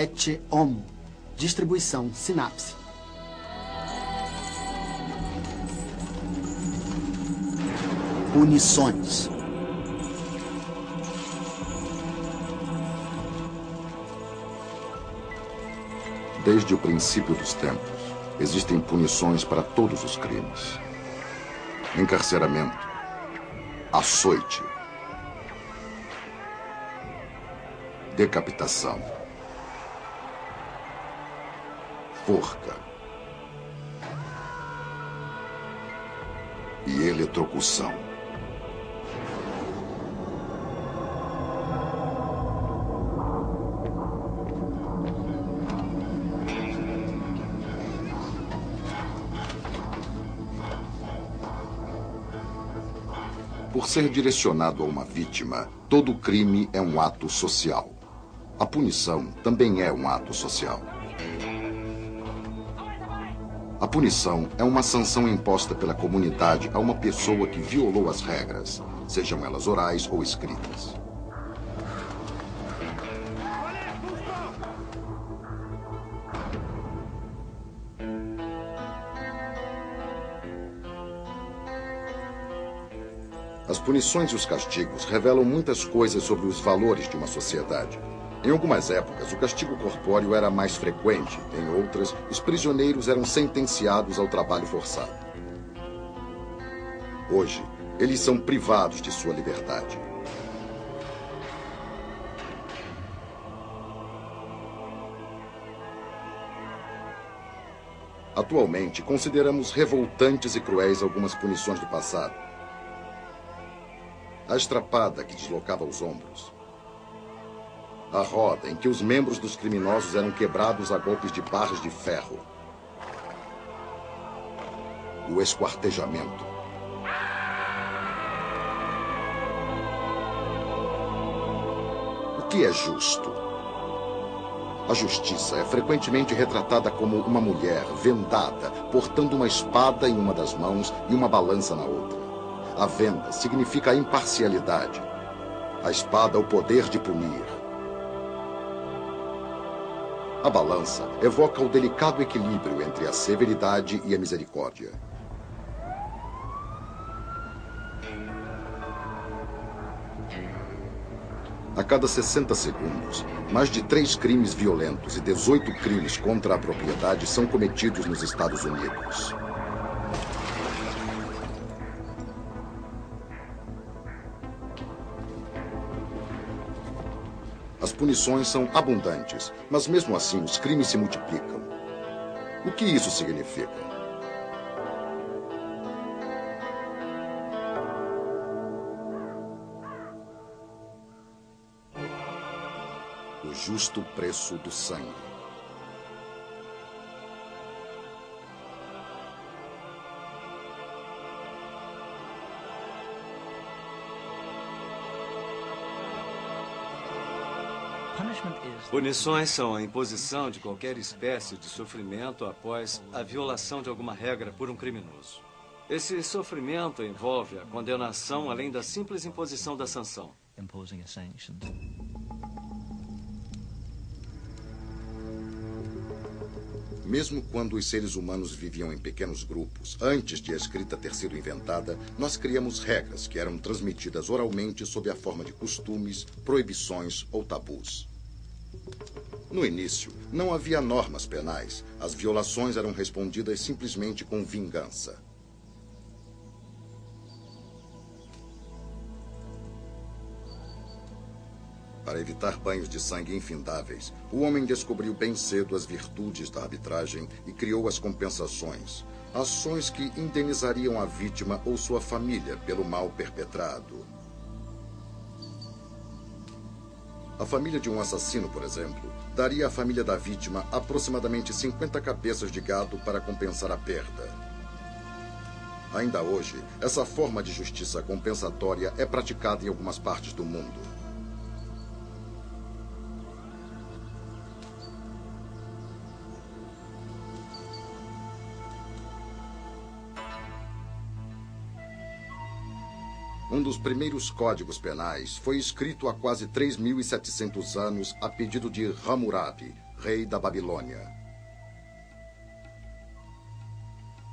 et homo. Distribuição sinapse. Punições. Desde o princípio dos tempos, existem punições para todos os crimes. Encarceramento, açoite, decapitação, forca e eletrocução. Por ser direcionado a uma vítima, todo crime é um ato social. A punição também é um ato social. A punição é uma sanção imposta pela comunidade a uma pessoa que violou as regras, sejam elas orais ou escritas. As punições e os castigos revelam muitas coisas sobre os valores de uma sociedade. Em algumas épocas, o castigo corpóreo era mais frequente. Em outras, os prisioneiros eram sentenciados ao trabalho forçado. Hoje, eles são privados de sua liberdade. Atualmente, consideramos revoltantes e cruéis algumas punições do passado. A estrapada que deslocava os ombros. A roda em que os membros dos criminosos eram quebrados a golpes de barras de ferro. O esquartejamento. O que é justo? A justiça é frequentemente retratada como uma mulher vendada, portando uma espada em uma das mãos e uma balança na outra. A venda significa a imparcialidade. A espada, o poder de punir. A balança evoca o delicado equilíbrio entre a severidade e a misericórdia. A cada 60 segundos, mais de 3 crimes violentos e 18 crimes contra a propriedade são cometidos nos Estados Unidos. As punições são abundantes, mas mesmo assim os crimes se multiplicam. O que isso significa? O justo preço do sangue. Punições são a imposição de qualquer espécie de sofrimento após a violação de alguma regra por um criminoso. Esse sofrimento envolve a condenação além da simples imposição da sanção. Mesmo quando os seres humanos viviam em pequenos grupos, antes de a escrita ter sido inventada, nós criamos regras que eram transmitidas oralmente sob a forma de costumes, proibições ou tabus. No início, não havia normas penais. As violações eram respondidas simplesmente com vingança. Para evitar banhos de sangue infindáveis, o homem descobriu bem cedo as virtudes da arbitragem e criou as compensações, ações que indenizariam a vítima ou sua família pelo mal perpetrado. A família de um assassino, por exemplo, daria à família da vítima aproximadamente 50 cabeças de gado para compensar a perda. Ainda hoje, essa forma de justiça compensatória é praticada em algumas partes do mundo. Um dos primeiros códigos penais foi escrito há quase 3.700 anos a pedido de Hammurabi, rei da Babilônia.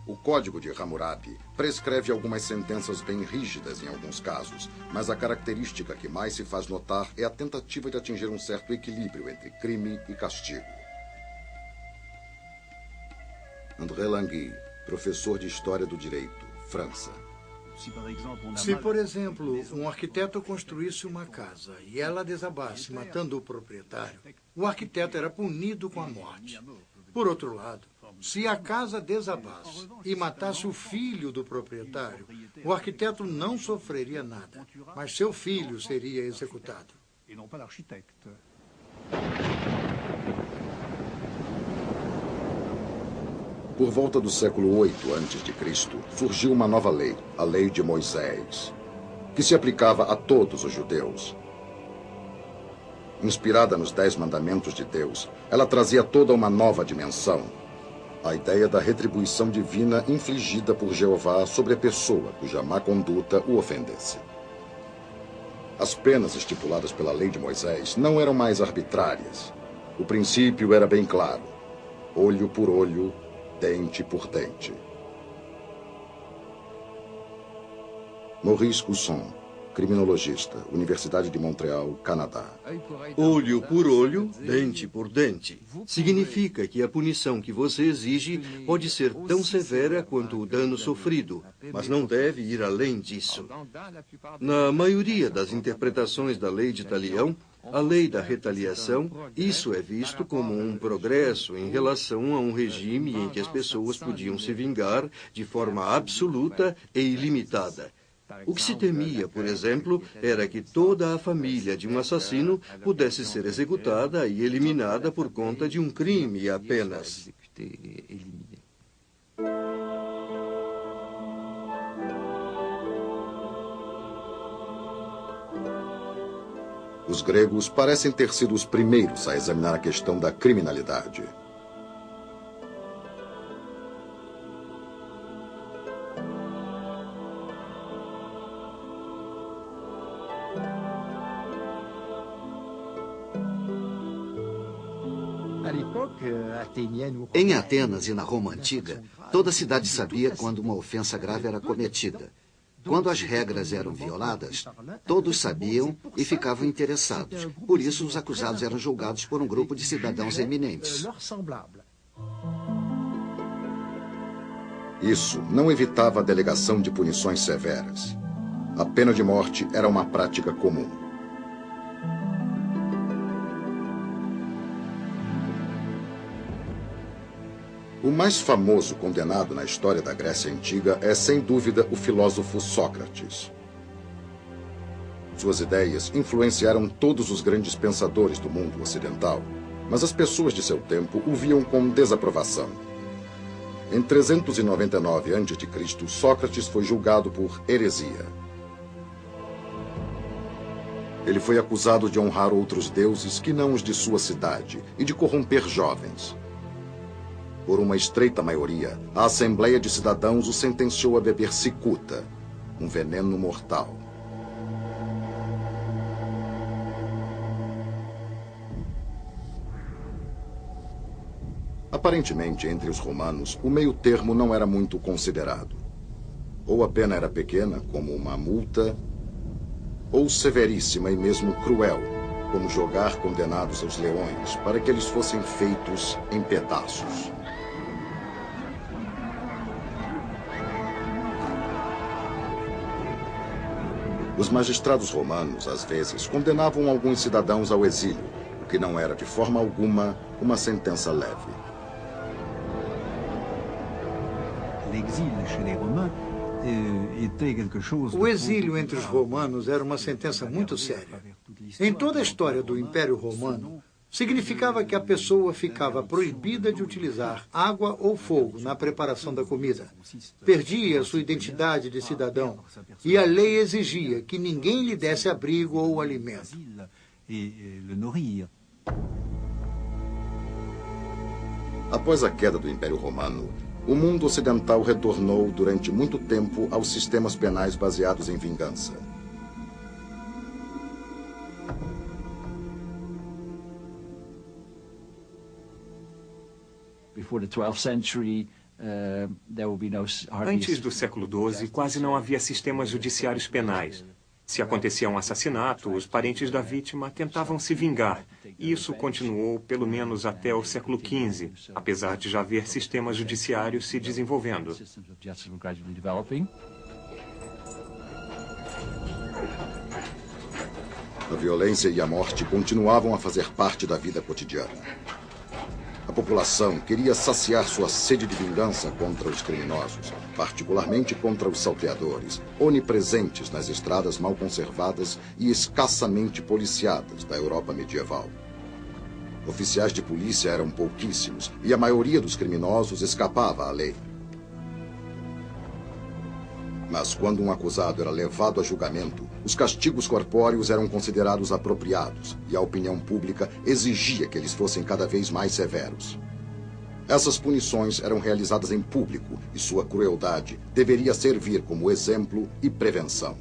O Código de Hammurabi prescreve algumas sentenças bem rígidas em alguns casos, mas a característica que mais se faz notar é a tentativa de atingir um certo equilíbrio entre crime e castigo. André Langui, professor de História do Direito, França. Se, por exemplo, um arquiteto construísse uma casa e ela desabasse, matando o proprietário, o arquiteto era punido com a morte. Por outro lado, se a casa desabasse e matasse o filho do proprietário, o arquiteto não sofreria nada, mas seu filho seria executado. Por volta do século VIII a.C., surgiu uma nova lei, a Lei de Moisés, que se aplicava a todos os judeus. Inspirada nos 10 mandamentos de Deus, ela trazia toda uma nova dimensão, a ideia da retribuição divina infligida por Jeová sobre a pessoa cuja má conduta o ofendesse. As penas estipuladas pela Lei de Moisés não eram mais arbitrárias. O princípio era bem claro: olho por olho, dente por dente. Maurice Cusson, criminologista, Universidade de Montreal, Canadá. Olho por olho, dente por dente. Significa que a punição que você exige pode ser tão severa quanto o dano sofrido, mas não deve ir além disso. Na maioria das interpretações da lei de Talião, a lei da retaliação, isso é visto como um progresso em relação a um regime em que as pessoas podiam se vingar de forma absoluta e ilimitada. O que se temia, por exemplo, era que toda a família de um assassino pudesse ser executada e eliminada por conta de um crime apenas. Os gregos parecem ter sido os primeiros a examinar a questão da criminalidade. Em Atenas e na Roma Antiga, toda cidade sabia quando uma ofensa grave era cometida. Quando as regras eram violadas, todos sabiam e ficavam interessados. Por isso, os acusados eram julgados por um grupo de cidadãos eminentes. Isso não evitava a delegação de punições severas. A pena de morte era uma prática comum. O mais famoso condenado na história da Grécia Antiga é, sem dúvida, o filósofo Sócrates. Suas ideias influenciaram todos os grandes pensadores do mundo ocidental, mas as pessoas de seu tempo o viam com desaprovação. Em 399 a.C., Sócrates foi julgado por heresia. Ele foi acusado de honrar outros deuses que não os de sua cidade e de corromper jovens. Por uma estreita maioria, a Assembleia de Cidadãos o sentenciou a beber cicuta, um veneno mortal. Aparentemente, entre os romanos, o meio-termo não era muito considerado. Ou a pena era pequena, como uma multa, ou severíssima e mesmo cruel, como jogar condenados aos leões para que eles fossem feitos em pedaços. Os magistrados romanos, às vezes, condenavam alguns cidadãos ao exílio, o que não era de forma alguma uma sentença leve. O exílio entre os romanos era uma sentença muito séria. Em toda a história do Império Romano, significava que a pessoa ficava proibida de utilizar água ou fogo na preparação da comida. Perdia sua identidade de cidadão e a lei exigia que ninguém lhe desse abrigo ou alimento. Após a queda do Império Romano, o mundo ocidental retornou durante muito tempo aos sistemas penais baseados em vingança. Antes do século XII, quase não havia sistemas judiciários penais. Se acontecia um assassinato, os parentes da vítima tentavam se vingar. E isso continuou pelo menos até o século XV, apesar de já haver sistemas judiciários se desenvolvendo. A violência e a morte continuavam a fazer parte da vida cotidiana. A população queria saciar sua sede de vingança contra os criminosos, particularmente contra os salteadores, onipresentes nas estradas mal conservadas e escassamente policiadas da Europa medieval. Oficiais de polícia eram pouquíssimos e a maioria dos criminosos escapava à lei. Mas quando um acusado era levado a julgamento, os castigos corpóreos eram considerados apropriados e a opinião pública exigia que eles fossem cada vez mais severos. Essas punições eram realizadas em público e sua crueldade deveria servir como exemplo e prevenção.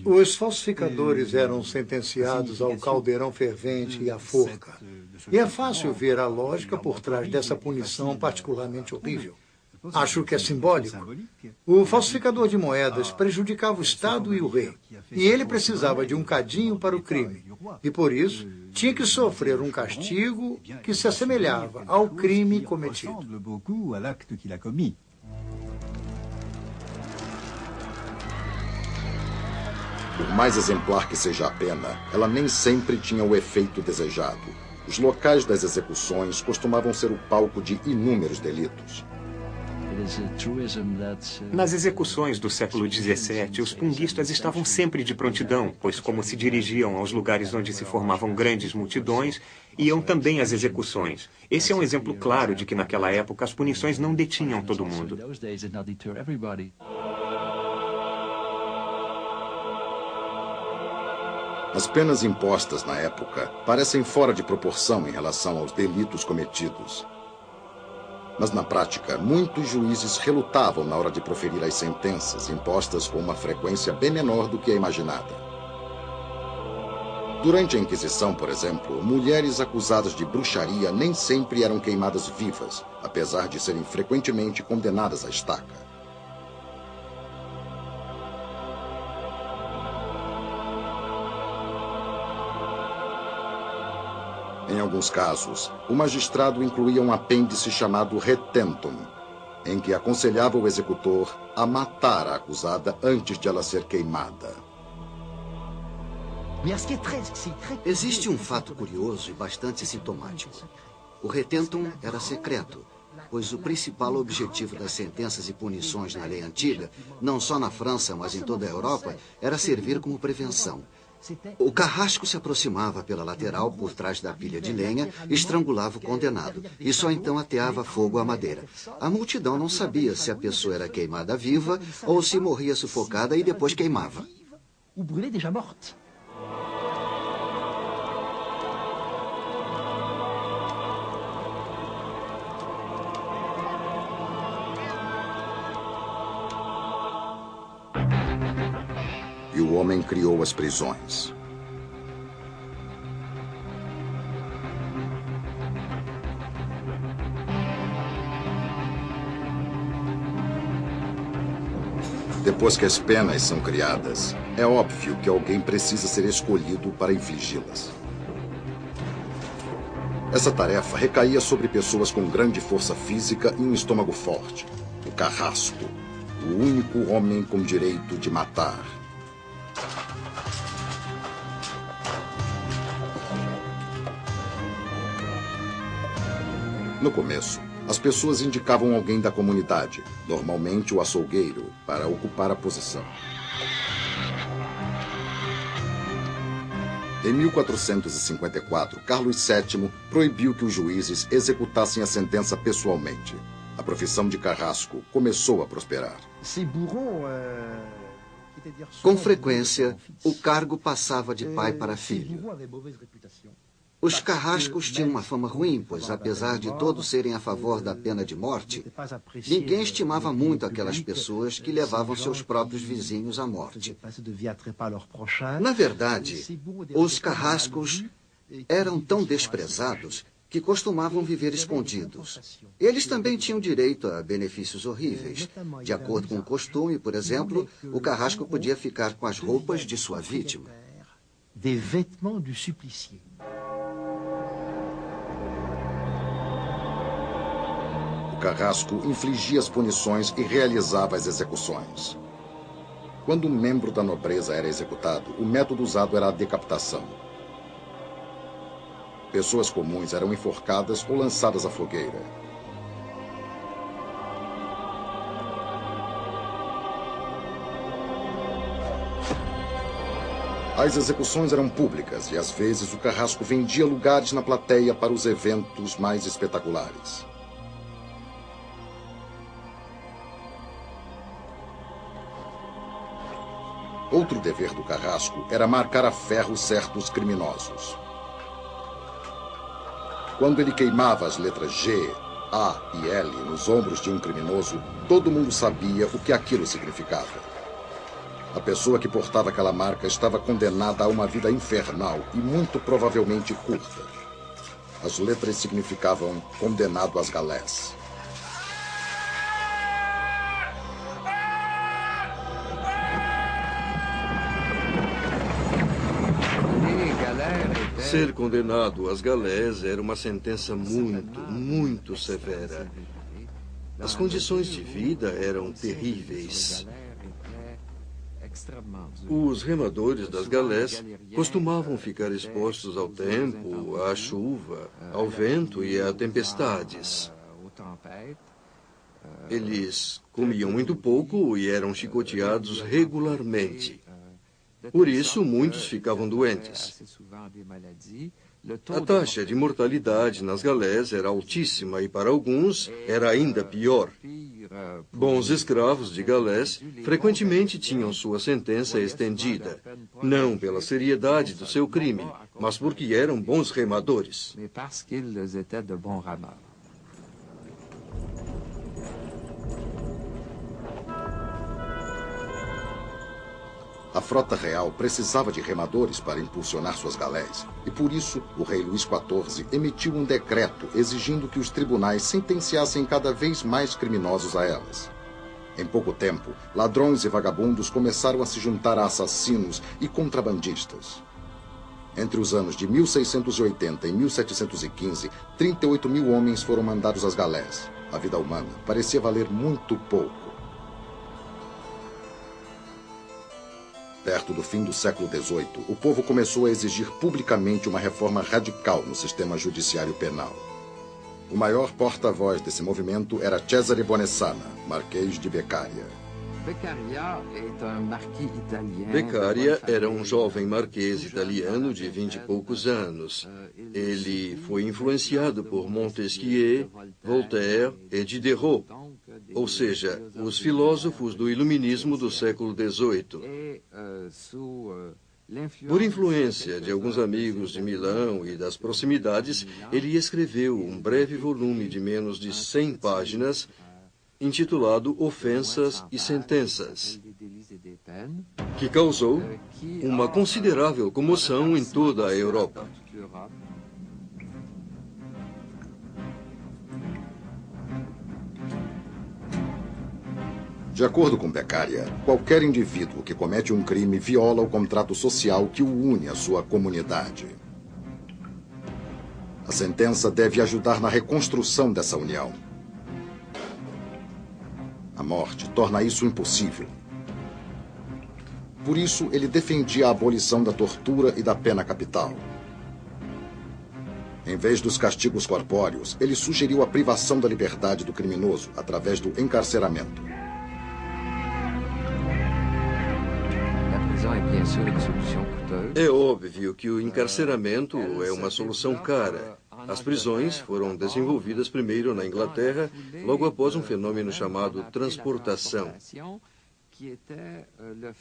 Os falsificadores eram sentenciados ao caldeirão fervente e à forca. E é fácil ver a lógica por trás dessa punição particularmente horrível. Acho que é simbólico. O falsificador de moedas prejudicava o Estado e o rei. E ele precisava de um cadinho para o crime. E por isso, tinha que sofrer um castigo que se assemelhava ao crime cometido. Por mais exemplar que seja a pena, ela nem sempre tinha o efeito desejado. Os locais das execuções costumavam ser o palco de inúmeros delitos. Nas execuções do século XVII, os punguistas estavam sempre de prontidão, pois como se dirigiam aos lugares onde se formavam grandes multidões, iam também às execuções. Esse é um exemplo claro de que naquela época as punições não detinham todo mundo. As penas impostas na época parecem fora de proporção em relação aos delitos cometidos. Mas, na prática, muitos juízes relutavam na hora de proferir as sentenças, impostas com uma frequência bem menor do que a imaginada. Durante a Inquisição, por exemplo, mulheres acusadas de bruxaria nem sempre eram queimadas vivas, apesar de serem frequentemente condenadas à estaca. Em alguns casos, o magistrado incluía um apêndice chamado retentum, em que aconselhava o executor a matar a acusada antes de ela ser queimada. Existe um fato curioso e bastante sintomático. O retentum era secreto, pois o principal objetivo das sentenças e punições na lei antiga, não só na França, mas em toda a Europa, era servir como prevenção. O carrasco se aproximava pela lateral por trás da pilha de lenha, estrangulava o condenado e só então ateava fogo à madeira. A multidão não sabia se a pessoa era queimada viva ou se morria sufocada e depois queimava. E o homem criou as prisões. Depois que as penas são criadas, é óbvio que alguém precisa ser escolhido para infligi-las. Essa tarefa recaía sobre pessoas com grande força física e um estômago forte. O carrasco, o único homem com direito de matar. No começo, as pessoas indicavam alguém da comunidade, normalmente o açougueiro, para ocupar a posição. Em 1454, Carlos VII proibiu que os juízes executassem a sentença pessoalmente. A profissão de carrasco começou a prosperar. Com frequência, o cargo passava de pai para filho. Os carrascos tinham uma fama ruim, pois apesar de todos serem a favor da pena de morte, ninguém estimava muito aquelas pessoas que levavam seus próprios vizinhos à morte. Na verdade, os carrascos eram tão desprezados que costumavam viver escondidos. Eles também tinham direito a benefícios horríveis. De acordo com o costume, por exemplo, o carrasco podia ficar com as roupas de sua vítima. O carrasco infligia as punições e realizava as execuções. Quando um membro da nobreza era executado, o método usado era a decapitação. Pessoas comuns eram enforcadas ou lançadas à fogueira. As execuções eram públicas e, às vezes, o carrasco vendia lugares na plateia para os eventos mais espetaculares. Outro dever do carrasco era marcar a ferro certos criminosos. Quando ele queimava as letras G, A e L nos ombros de um criminoso, todo mundo sabia o que aquilo significava. A pessoa que portava aquela marca estava condenada a uma vida infernal e muito provavelmente curta. As letras significavam condenado às galés. Ser condenado às galés era uma sentença muito severa. As condições de vida eram terríveis. Os remadores das galés costumavam ficar expostos ao tempo, à chuva, ao vento e a tempestades. Eles comiam muito pouco e eram chicoteados regularmente. Por isso, muitos ficavam doentes. A taxa de mortalidade nas galés era altíssima e, para alguns, era ainda pior. Bons escravos de galés frequentemente tinham sua sentença estendida, não pela seriedade do seu crime, mas porque eram bons remadores. A frota real precisava de remadores para impulsionar suas galés, e por isso o rei Luís XIV emitiu um decreto exigindo que os tribunais sentenciassem cada vez mais criminosos a elas. Em pouco tempo, ladrões e vagabundos começaram a se juntar a assassinos e contrabandistas. Entre os anos de 1680 e 1715, 38 mil homens foram mandados às galés. A vida humana parecia valer muito pouco. Perto do fim do século XVIII, o povo começou a exigir publicamente uma reforma radical no sistema judiciário penal. O maior porta-voz desse movimento era Cesare Bonesana, Marquês de Beccaria. Beccaria era um jovem marquês italiano de 20 e poucos anos. Ele foi influenciado por Montesquieu, Voltaire e Diderot, ou seja, os filósofos do iluminismo do século XVIII. Por influência de alguns amigos de Milão e das proximidades, ele escreveu um breve volume de menos de 100 páginas, intitulado Ofensas e Sentenças, que causou uma considerável comoção em toda a Europa. De acordo com Beccaria, qualquer indivíduo que comete um crime viola o contrato social que o une à sua comunidade. A sentença deve ajudar na reconstrução dessa união. A morte torna isso impossível. Por isso, ele defendia a abolição da tortura e da pena capital. Em vez dos castigos corpóreos, ele sugeriu a privação da liberdade do criminoso através do encarceramento. É óbvio que o encarceramento é uma solução cara. As prisões foram desenvolvidas primeiro na Inglaterra, logo após um fenômeno chamado transportação,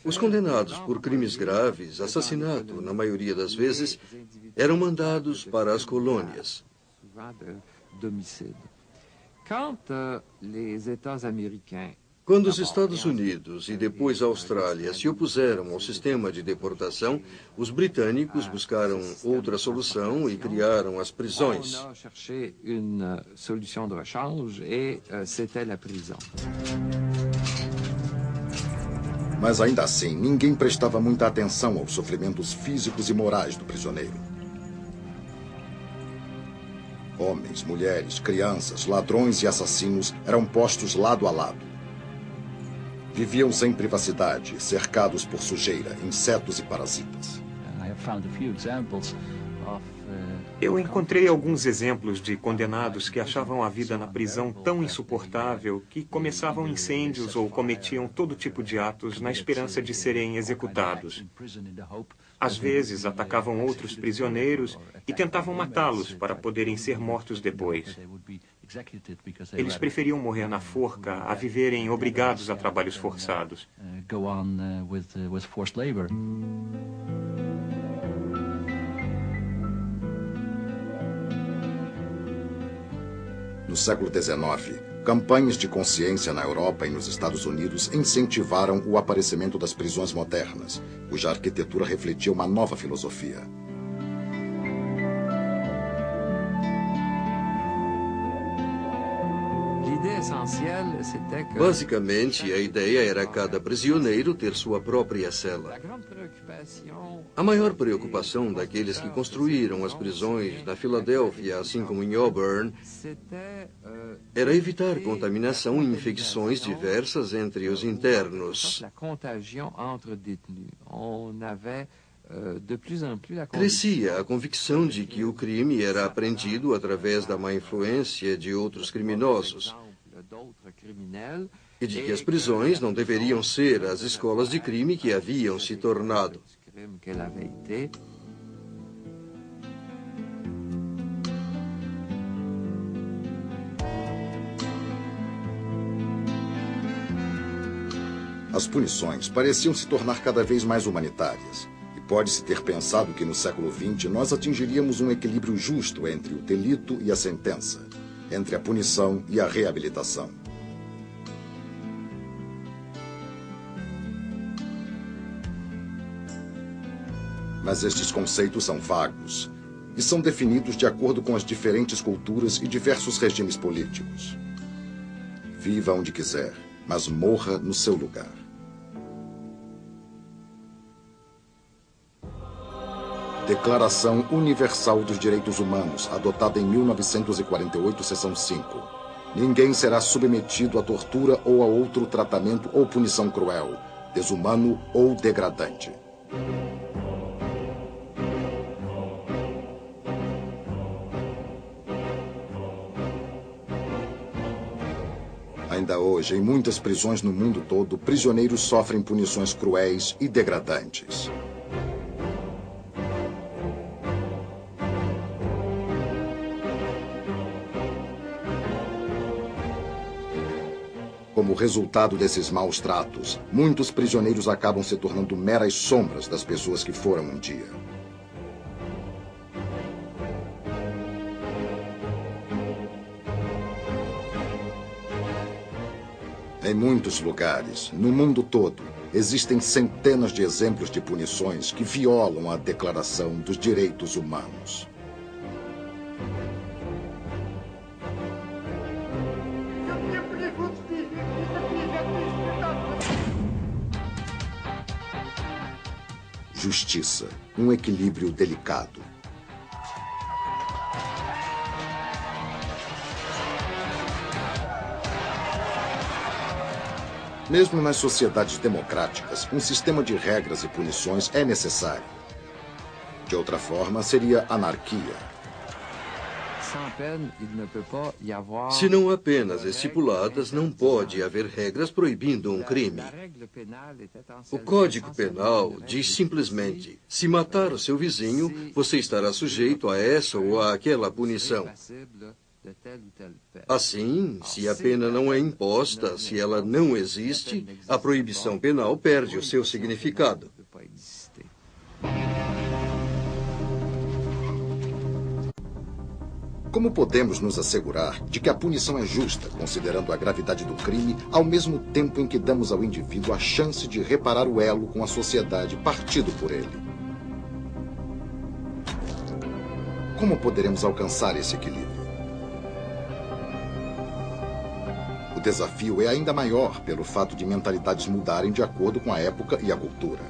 Os condenados por crimes graves, assassinato, na maioria das vezes, eram mandados para as colônias. Quando os Estados Unidos e depois a Austrália se opuseram ao sistema de deportação, os britânicos buscaram outra solução e criaram as prisões. Mas ainda assim, ninguém prestava muita atenção aos sofrimentos físicos e morais do prisioneiro. Homens, mulheres, crianças, ladrões e assassinos eram postos lado a lado. Viviam sem privacidade, cercados por sujeira, insetos e parasitas. Eu encontrei alguns exemplos de condenados que achavam a vida na prisão tão insuportável que começavam incêndios ou cometiam todo tipo de atos na esperança de serem executados. Às vezes, atacavam outros prisioneiros e tentavam matá-los para poderem ser mortos depois. Eles preferiam morrer na forca a viverem obrigados a trabalhos forçados. No século XIX, campanhas de consciência na Europa e nos Estados Unidos incentivaram o aparecimento das prisões modernas, cuja arquitetura refletia uma nova filosofia. Basicamente, a ideia era cada prisioneiro ter sua própria cela. A maior preocupação daqueles que construíram as prisões na Filadélfia, assim como em Auburn, era evitar contaminação e infecções diversas entre os internos. Crescia a convicção de que o crime era aprendido através da má influência de outros criminosos e de que as prisões não deveriam ser as escolas de crime que haviam se tornado. As punições pareciam se tornar cada vez mais humanitárias. E pode-se ter pensado que no século XX nós atingiríamos um equilíbrio justo entre o delito e a sentença, entre a punição e a reabilitação. Mas estes conceitos são vagos e são definidos de acordo com as diferentes culturas e diversos regimes políticos. Viva onde quiser, mas morra no seu lugar. Declaração Universal dos Direitos Humanos, adotada em 1948, seção 5. Ninguém será submetido à tortura ou a outro tratamento ou punição cruel, desumano ou degradante. Ainda hoje, em muitas prisões no mundo todo, prisioneiros sofrem punições cruéis e degradantes. Como resultado desses maus tratos, muitos prisioneiros acabam se tornando meras sombras das pessoas que foram um dia. Em muitos lugares, no mundo todo, existem centenas de exemplos de punições que violam a Declaração dos Direitos Humanos. Justiça, um equilíbrio delicado. Mesmo nas sociedades democráticas, um sistema de regras e punições é necessário. De outra forma, seria anarquia. Se não apenas estipuladas, não pode haver regras proibindo um crime. O Código Penal diz simplesmente: se matar o seu vizinho, você estará sujeito a essa ou a aquela punição. Assim, se a pena não é imposta, se ela não existe, a proibição penal perde o seu significado. Como podemos nos assegurar de que a punição é justa, considerando a gravidade do crime, ao mesmo tempo em que damos ao indivíduo a chance de reparar o elo com a sociedade partido por ele? Como poderemos alcançar esse equilíbrio? O desafio é ainda maior pelo fato de mentalidades mudarem de acordo com a época e a cultura.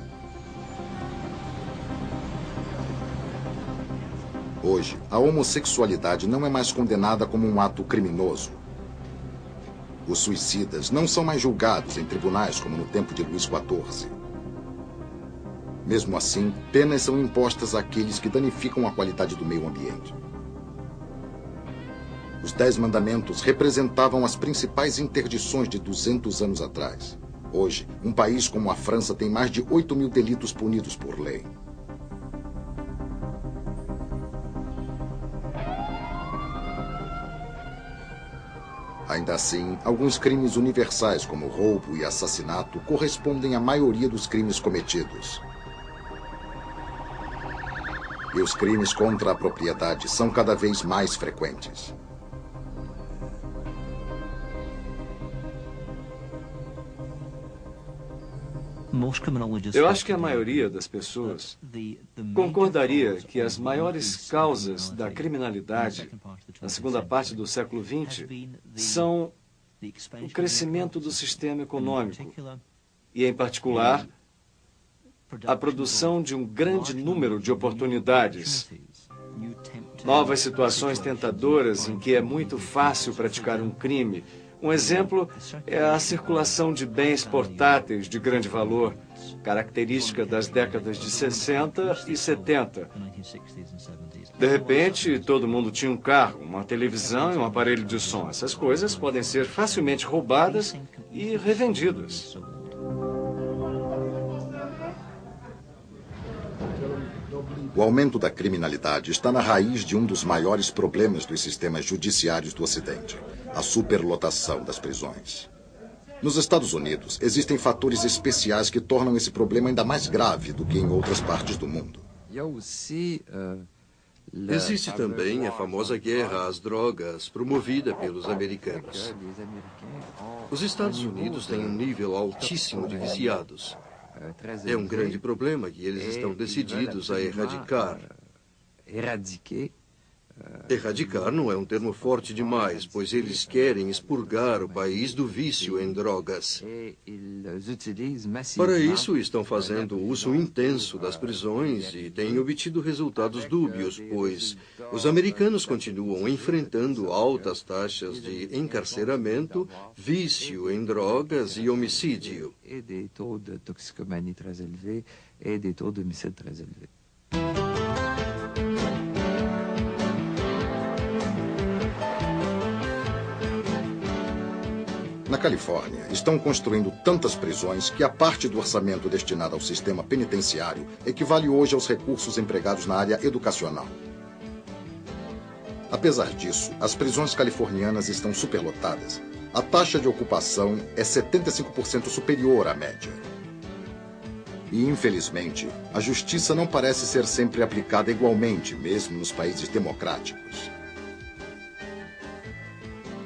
Hoje, a homossexualidade não é mais condenada como um ato criminoso. Os suicidas não são mais julgados em tribunais como no tempo de Luís XIV. Mesmo assim, penas são impostas àqueles que danificam a qualidade do meio ambiente. Os 10 mandamentos representavam as principais interdições de 200 anos atrás. Hoje, um país como a França tem mais de 8.000 delitos punidos por lei. Ainda assim, alguns crimes universais, como roubo e assassinato, correspondem à maioria dos crimes cometidos. E os crimes contra a propriedade são cada vez mais frequentes. Eu acho que a maioria das pessoas concordaria que as maiores causas da criminalidade na segunda parte do século XX são o crescimento do sistema econômico e, em particular, a produção de um grande número de oportunidades, novas situações tentadoras em que é muito fácil praticar um crime. Um exemplo é a circulação de bens portáteis de grande valor, característica das décadas de 60 e 70. De repente, todo mundo tinha um carro, uma televisão e um aparelho de som. Essas coisas podem ser facilmente roubadas e revendidas. O aumento da criminalidade está na raiz de um dos maiores problemas dos sistemas judiciários do Ocidente: a superlotação das prisões. Nos Estados Unidos, existem fatores especiais que tornam esse problema ainda mais grave do que em outras partes do mundo. Existe também a famosa guerra às drogas promovida pelos americanos. Os Estados Unidos têm um nível altíssimo de viciados. É um grande problema que eles estão decididos a erradicar. Erradicar não é um termo forte demais, pois eles querem expurgar o país do vício em drogas. Para isso, estão fazendo uso intenso das prisões e têm obtido resultados dúbios, pois os americanos continuam enfrentando altas taxas de encarceramento, vício em drogas e homicídio. Na Califórnia, estão construindo tantas prisões que a parte do orçamento destinada ao sistema penitenciário equivale hoje aos recursos empregados na área educacional. Apesar disso, as prisões californianas estão superlotadas. A taxa de ocupação é 75% superior à média. E, infelizmente, a justiça não parece ser sempre aplicada igualmente, mesmo nos países democráticos.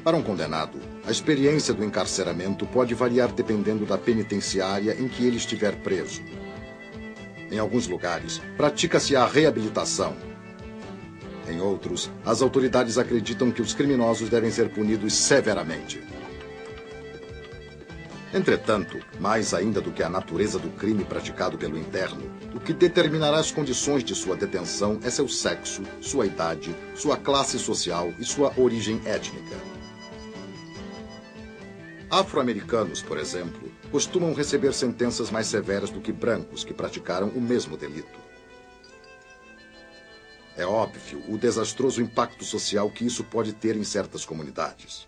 Para um condenado, a experiência do encarceramento pode variar dependendo da penitenciária em que ele estiver preso. Em alguns lugares, pratica-se a reabilitação. Em outros, as autoridades acreditam que os criminosos devem ser punidos severamente. Entretanto, mais ainda do que a natureza do crime praticado pelo interno, o que determinará as condições de sua detenção é seu sexo, sua idade, sua classe social e sua origem étnica. Afro-americanos, por exemplo, costumam receber sentenças mais severas do que brancos que praticaram o mesmo delito. É óbvio o desastroso impacto social que isso pode ter em certas comunidades.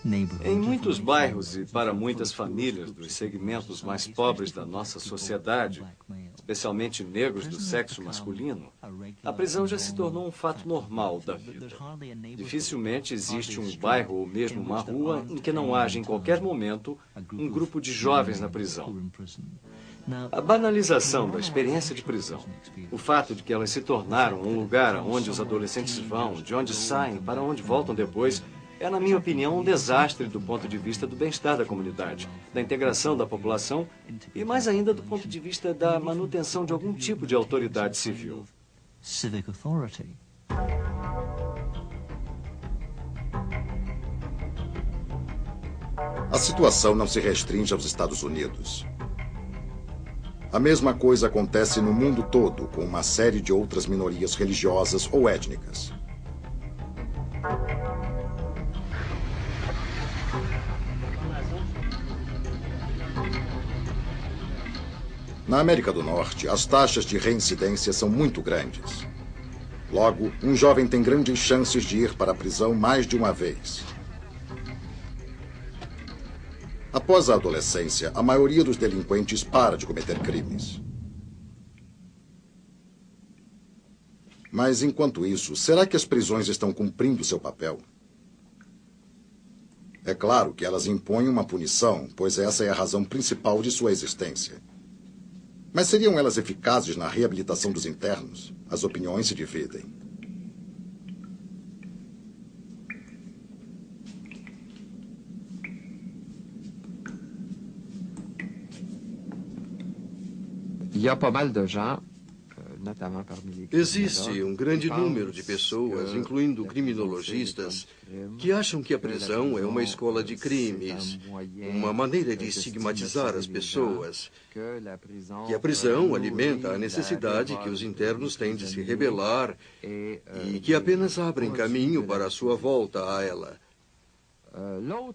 Em muitos bairros e para muitas famílias dos segmentos mais pobres da nossa sociedade, especialmente negros do sexo masculino, a prisão já se tornou um fato normal da vida. Dificilmente existe um bairro ou mesmo uma rua em que não haja em qualquer momento um grupo de jovens na prisão. A banalização da experiência de prisão, o fato de que elas se tornaram um lugar onde os adolescentes vão, de onde saem, para onde voltam depois, é, na minha opinião, um desastre do ponto de vista do bem-estar da comunidade, da integração da população e, mais ainda, do ponto de vista da manutenção de algum tipo de autoridade civil. A situação não se restringe aos Estados Unidos. A mesma coisa acontece no mundo todo com uma série de outras minorias religiosas ou étnicas. Na América do Norte, as taxas de reincidência são muito grandes. Logo, um jovem tem grandes chances de ir para a prisão mais de uma vez. Após a adolescência, a maioria dos delinquentes para de cometer crimes. Mas, enquanto isso, será que as prisões estão cumprindo seu papel? É claro que elas impõem uma punição, pois essa é a razão principal de sua existência. Mas seriam elas eficazes na reabilitação dos internos? As opiniões se dividem. Existe um grande número de pessoas, incluindo criminologistas, que acham que a prisão é uma escola de crimes, uma maneira de estigmatizar as pessoas, que a prisão alimenta a necessidade que os internos têm de se rebelar e que apenas abrem caminho para a sua volta a ela.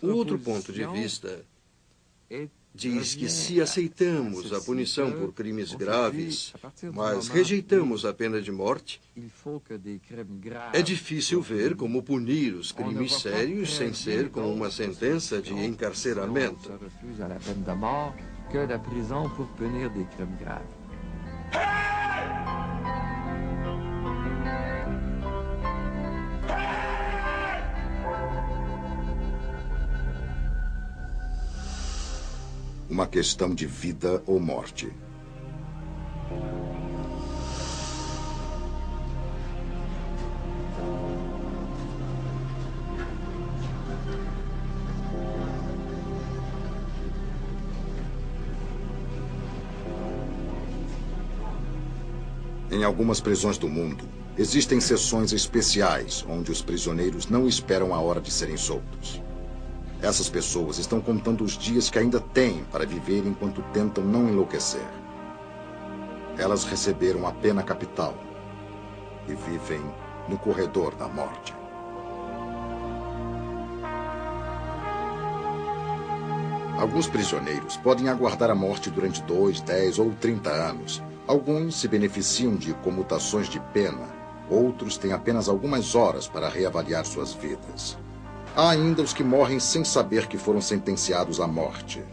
O outro ponto de vista diz que se aceitamos a punição por crimes graves, mas rejeitamos a pena de morte, é difícil ver como punir os crimes sérios sem ser com uma sentença de encarceramento. Uma questão de vida ou morte. Em algumas prisões do mundo, existem sessões especiais onde os prisioneiros não esperam a hora de serem soltos. Essas pessoas estão contando os dias que ainda têm para viver enquanto tentam não enlouquecer. Elas receberam a pena capital e vivem no corredor da morte. Alguns prisioneiros podem aguardar a morte durante 2, 10 ou 30 anos. Alguns se beneficiam de comutações de pena. Outros têm apenas algumas horas para reavaliar suas vidas. Há ainda os que morrem sem saber que foram sentenciados à morte.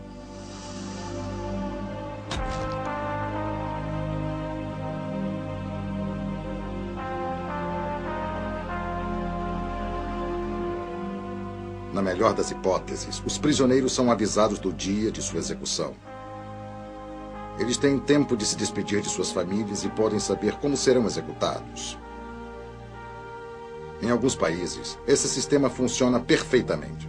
Na melhor das hipóteses, os prisioneiros são avisados do dia de sua execução. Eles têm tempo de se despedir de suas famílias e podem saber como serão executados. Em alguns países, esse sistema funciona perfeitamente.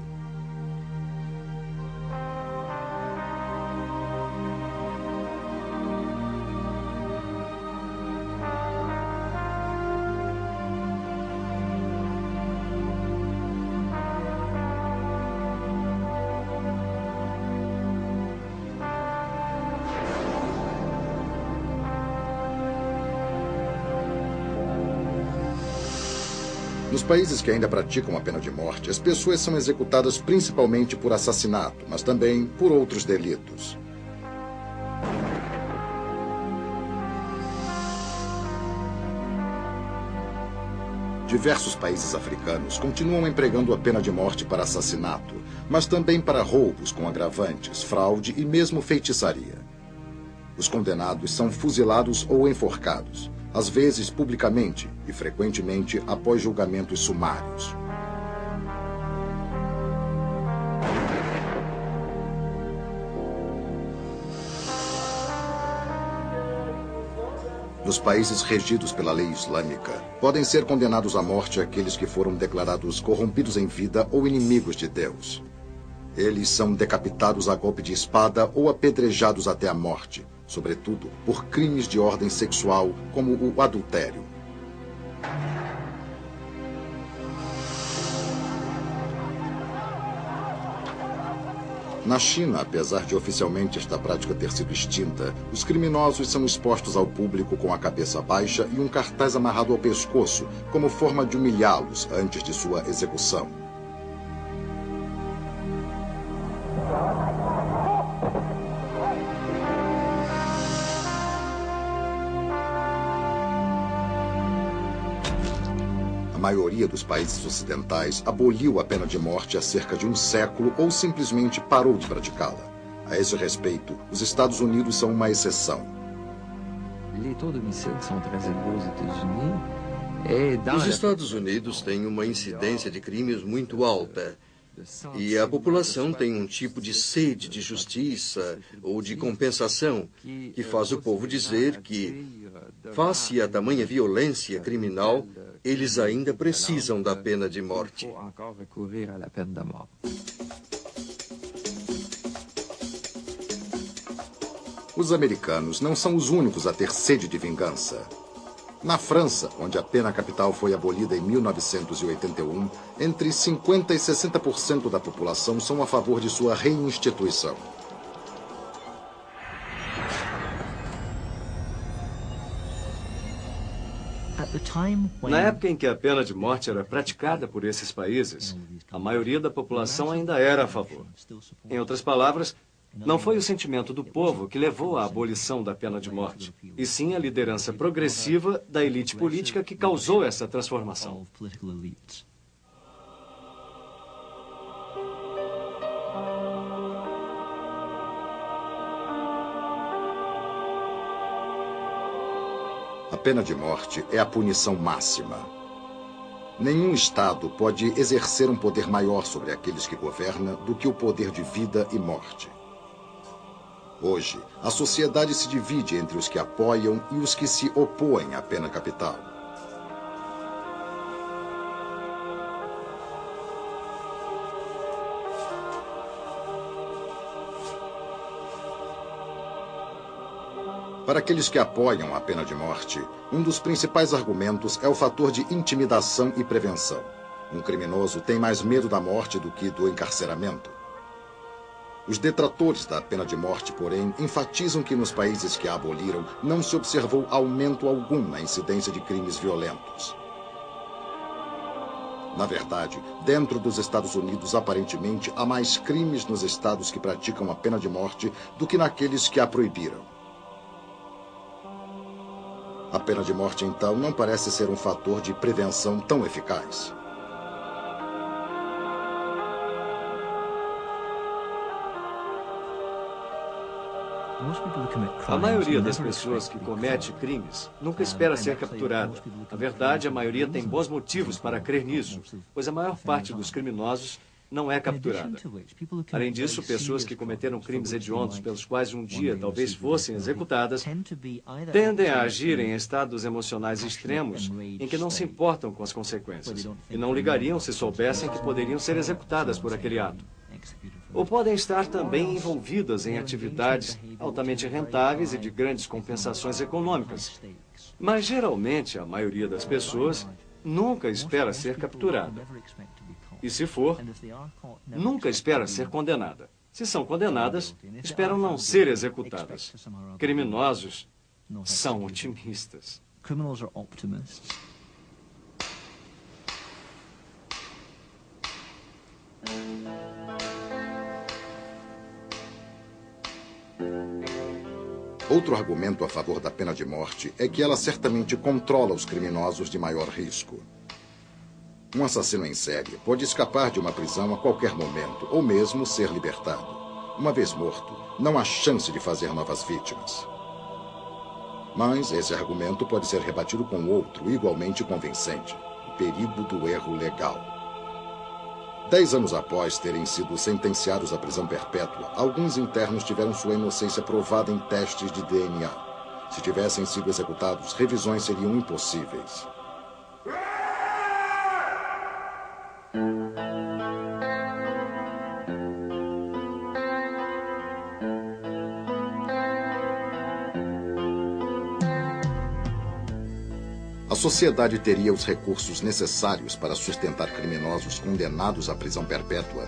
Nos países que ainda praticam a pena de morte, as pessoas são executadas principalmente por assassinato, mas também por outros delitos. Diversos países africanos continuam empregando a pena de morte para assassinato, mas também para roubos com agravantes, fraude e mesmo feitiçaria. Os condenados são fuzilados ou enforcados, às vezes publicamente e frequentemente após julgamentos sumários. Nos países regidos pela lei islâmica, podem ser condenados à morte aqueles que foram declarados corrompidos em vida ou inimigos de Deus. Eles são decapitados a golpe de espada ou apedrejados até a morte, sobretudo por crimes de ordem sexual, como o adultério. Na China, apesar de oficialmente esta prática ter sido extinta, os criminosos são expostos ao público com a cabeça baixa e um cartaz amarrado ao pescoço, como forma de humilhá-los antes de sua execução. A maioria dos países ocidentais aboliu a pena de morte há cerca de um século ou simplesmente parou de praticá-la. A esse respeito, os Estados Unidos são uma exceção. Os Estados Unidos têm uma incidência de crimes muito alta. E a população tem um tipo de sede de justiça ou de compensação que faz o povo dizer que, face a tamanha violência criminal, eles ainda precisam da pena de morte. Os americanos não são os únicos a ter sede de vingança. Na França, onde a pena capital foi abolida em 1981, entre 50% e 60% da população são a favor de sua reinstituição. Na época em que a pena de morte era praticada por esses países, a maioria da população ainda era a favor. Em outras palavras, não foi o sentimento do povo que levou à abolição da pena de morte, e sim a liderança progressiva da elite política que causou essa transformação. A pena de morte é a punição máxima. Nenhum Estado pode exercer um poder maior sobre aqueles que governa do que o poder de vida e morte. Hoje, a sociedade se divide entre os que apoiam e os que se opõem à pena capital. Para aqueles que apoiam a pena de morte, um dos principais argumentos é o fator de intimidação e prevenção. Um criminoso tem mais medo da morte do que do encarceramento. Os detratores da pena de morte, porém, enfatizam que nos países que a aboliram não se observou aumento algum na incidência de crimes violentos. Na verdade, dentro dos Estados Unidos, aparentemente, há mais crimes nos estados que praticam a pena de morte do que naqueles que a proibiram. A pena de morte, então, não parece ser um fator de prevenção tão eficaz. A maioria das pessoas que comete crimes nunca espera ser capturada. Na verdade, a maioria tem bons motivos para crer nisso, pois a maior parte dos criminosos não é capturada. Além disso, pessoas que cometeram crimes hediondos pelos quais um dia talvez fossem executadas tendem a agir em estados emocionais extremos em que não se importam com as consequências e não ligariam se soubessem que poderiam ser executadas por aquele ato. Ou podem estar também envolvidas em atividades altamente rentáveis e de grandes compensações econômicas. Mas, geralmente, a maioria das pessoas nunca espera ser capturada. E se for, nunca espera ser condenada. Se são condenadas, esperam não ser executadas. Criminosos são otimistas. Outro argumento a favor da pena de morte é que ela certamente controla os criminosos de maior risco. Um assassino em série pode escapar de uma prisão a qualquer momento, ou mesmo ser libertado. Uma vez morto, não há chance de fazer novas vítimas. Mas esse argumento pode ser rebatido com outro igualmente convincente: o perigo do erro legal. 10 anos após terem sido sentenciados à prisão perpétua, alguns internos tiveram sua inocência provada em testes de DNA. Se tivessem sido executados, revisões seriam impossíveis. A sociedade teria os recursos necessários para sustentar criminosos condenados à prisão perpétua?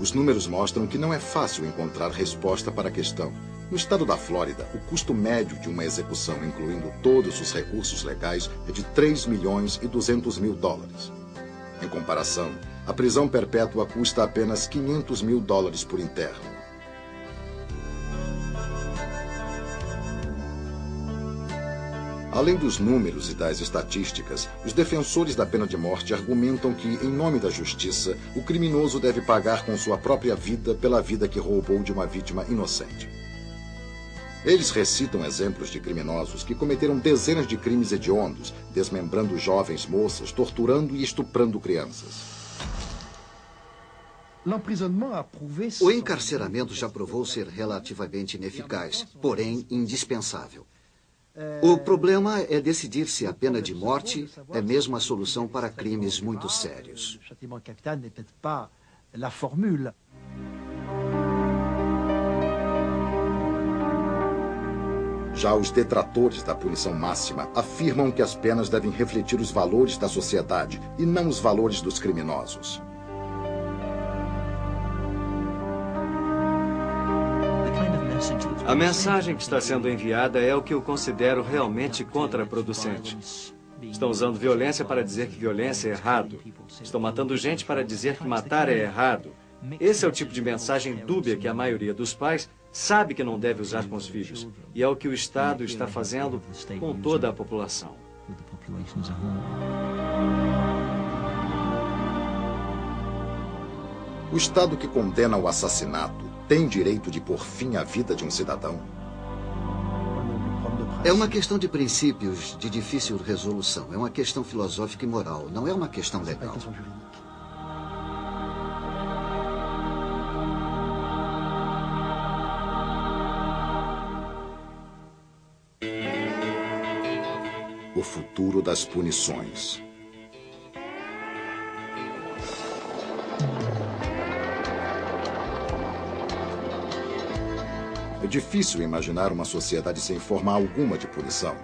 Os números mostram que não é fácil encontrar resposta para a questão. No estado da Flórida, o custo médio de uma execução, incluindo todos os recursos legais, é de 3 milhões e 200 mil dólares. Em comparação, a prisão perpétua custa apenas 500 mil dólares por interno. Além dos números e das estatísticas, os defensores da pena de morte argumentam que, em nome da justiça, o criminoso deve pagar com sua própria vida pela vida que roubou de uma vítima inocente. Eles recitam exemplos de criminosos que cometeram dezenas de crimes hediondos, desmembrando jovens moças, torturando e estuprando crianças. O encarceramento já provou ser relativamente ineficaz, porém indispensável. O problema é decidir se a pena de morte é mesmo a solução para crimes muito sérios. Já os detratores da punição máxima afirmam que as penas devem refletir os valores da sociedade e não os valores dos criminosos. A mensagem que está sendo enviada é o que eu considero realmente contraproducente. Estão usando violência para dizer que violência é errado. Estão matando gente para dizer que matar é errado. Esse é o tipo de mensagem dúbia que a maioria dos pais sabe que não deve usar com os filhos. E é o que o Estado está fazendo com toda a população. O Estado que condena o assassinato tem direito de pôr fim à vida de um cidadão? É uma questão de princípios de difícil resolução. É uma questão filosófica e moral. Não é uma questão legal. O futuro das punições. É difícil imaginar uma sociedade sem forma alguma de punição.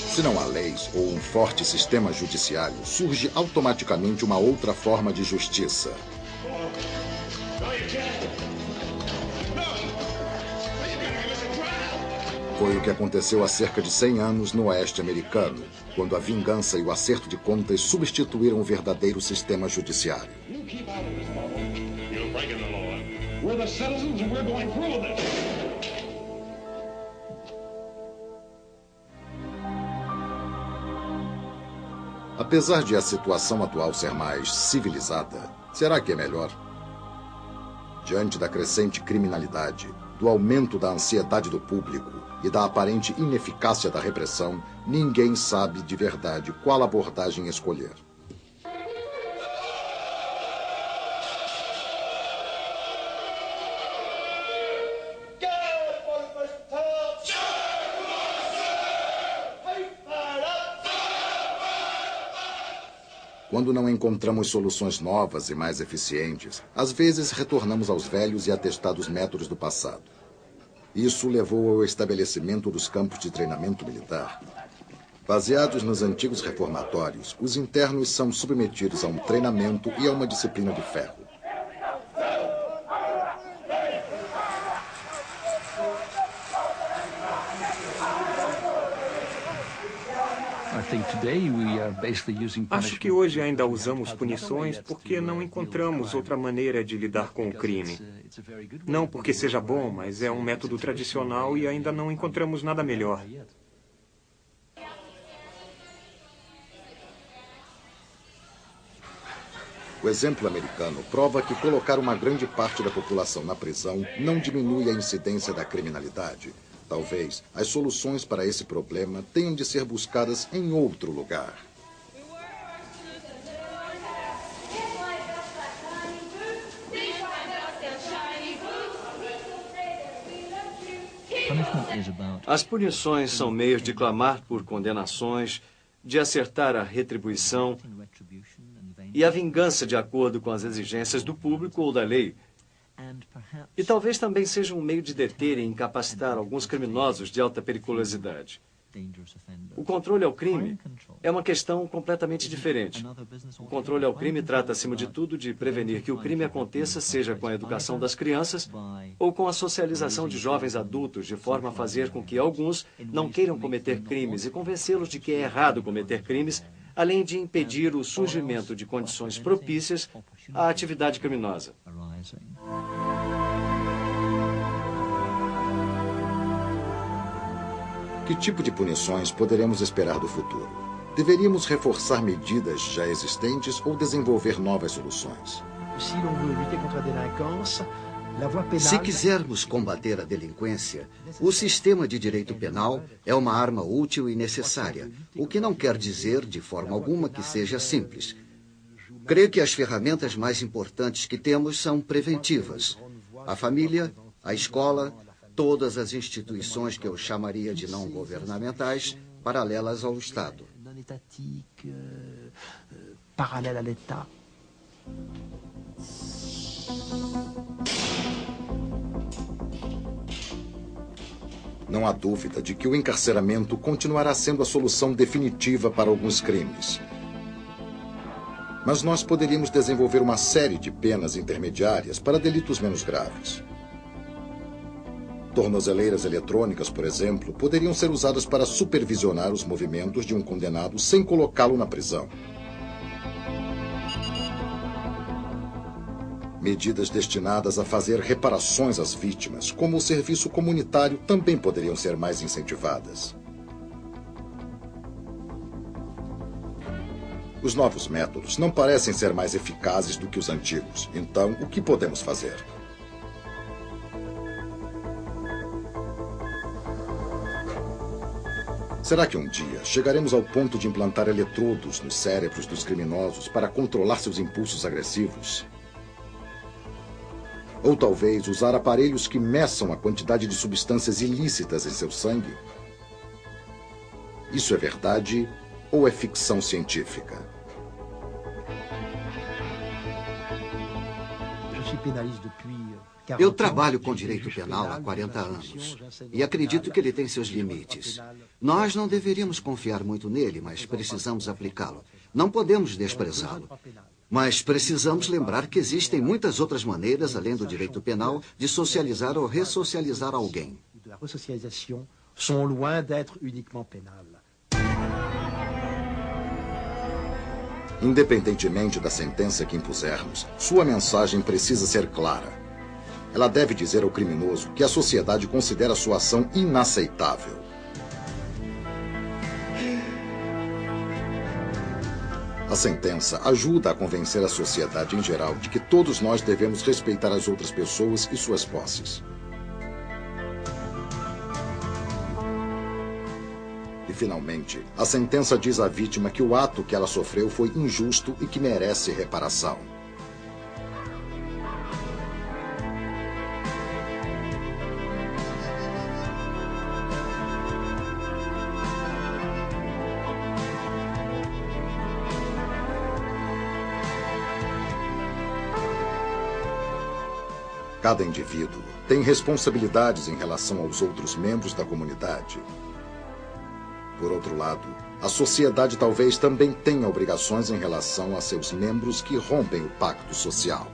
Se não há leis ou um forte sistema judiciário, surge automaticamente uma outra forma de justiça. Foi o que aconteceu há cerca de 100 anos no oeste americano, quando a vingança e o acerto de contas substituíram o verdadeiro sistema judiciário. Apesar de a situação atual ser mais civilizada, será que é melhor? Diante da crescente criminalidade, do aumento da ansiedade do público e da aparente ineficácia da repressão, ninguém sabe de verdade qual abordagem escolher. Quando não encontramos soluções novas e mais eficientes, às vezes retornamos aos velhos e atestados métodos do passado. Isso levou ao estabelecimento dos campos de treinamento militar. Baseados nos antigos reformatórios, os internos são submetidos a um treinamento e a uma disciplina de ferro. Acho que hoje ainda usamos punições porque não encontramos outra maneira de lidar com o crime. Não porque seja bom, mas é um método tradicional e ainda não encontramos nada melhor. O exemplo americano prova que colocar uma grande parte da população na prisão não diminui a incidência da criminalidade. Talvez as soluções para esse problema tenham de ser buscadas em outro lugar. As punições são meios de clamar por condenações, de acertar a retribuição e a vingança de acordo com as exigências do público ou da lei. E talvez também seja um meio de deter e incapacitar alguns criminosos de alta periculosidade. O controle ao crime é uma questão completamente diferente. O controle ao crime trata, acima de tudo, de prevenir que o crime aconteça, seja com a educação das crianças ou com a socialização de jovens adultos, de forma a fazer com que alguns não queiram cometer crimes e convencê-los de que é errado cometer crimes, além de impedir o surgimento de condições propícias à atividade criminosa. Que tipo de punições poderemos esperar do futuro? Deveríamos reforçar medidas já existentes ou desenvolver novas soluções? Se quisermos combater a delinquência, o sistema de direito penal é uma arma útil e necessária, o que não quer dizer, de forma alguma, que seja simples. Creio que as ferramentas mais importantes que temos são preventivas. A família, a escola, todas as instituições que eu chamaria de não governamentais, paralelas ao Estado. Não há dúvida de que o encarceramento continuará sendo a solução definitiva para alguns crimes. Mas nós poderíamos desenvolver uma série de penas intermediárias para delitos menos graves. Tornozeleiras eletrônicas, por exemplo, poderiam ser usadas para supervisionar os movimentos de um condenado sem colocá-lo na prisão. Medidas destinadas a fazer reparações às vítimas, como o serviço comunitário, também poderiam ser mais incentivadas. Os novos métodos não parecem ser mais eficazes do que os antigos. Então, o que podemos fazer? Será que um dia chegaremos ao ponto de implantar eletrodos nos cérebros dos criminosos para controlar seus impulsos agressivos? Ou talvez usar aparelhos que meçam a quantidade de substâncias ilícitas em seu sangue? Isso é verdade ou é ficção científica? Eu trabalho com direito penal há 40 anos e acredito que ele tem seus limites. Nós não deveríamos confiar muito nele, mas precisamos aplicá-lo. Não podemos desprezá-lo. Mas precisamos lembrar que existem muitas outras maneiras, além do direito penal, de socializar ou ressocializar alguém. Independentemente da sentença que impusermos, sua mensagem precisa ser clara. Ela deve dizer ao criminoso que a sociedade considera sua ação inaceitável. A sentença ajuda a convencer a sociedade em geral de que todos nós devemos respeitar as outras pessoas e suas posses. E, finalmente, a sentença diz à vítima que o ato que ela sofreu foi injusto e que merece reparação. Cada indivíduo tem responsabilidades em relação aos outros membros da comunidade. Por outro lado, a sociedade talvez também tenha obrigações em relação a seus membros que rompem o pacto social.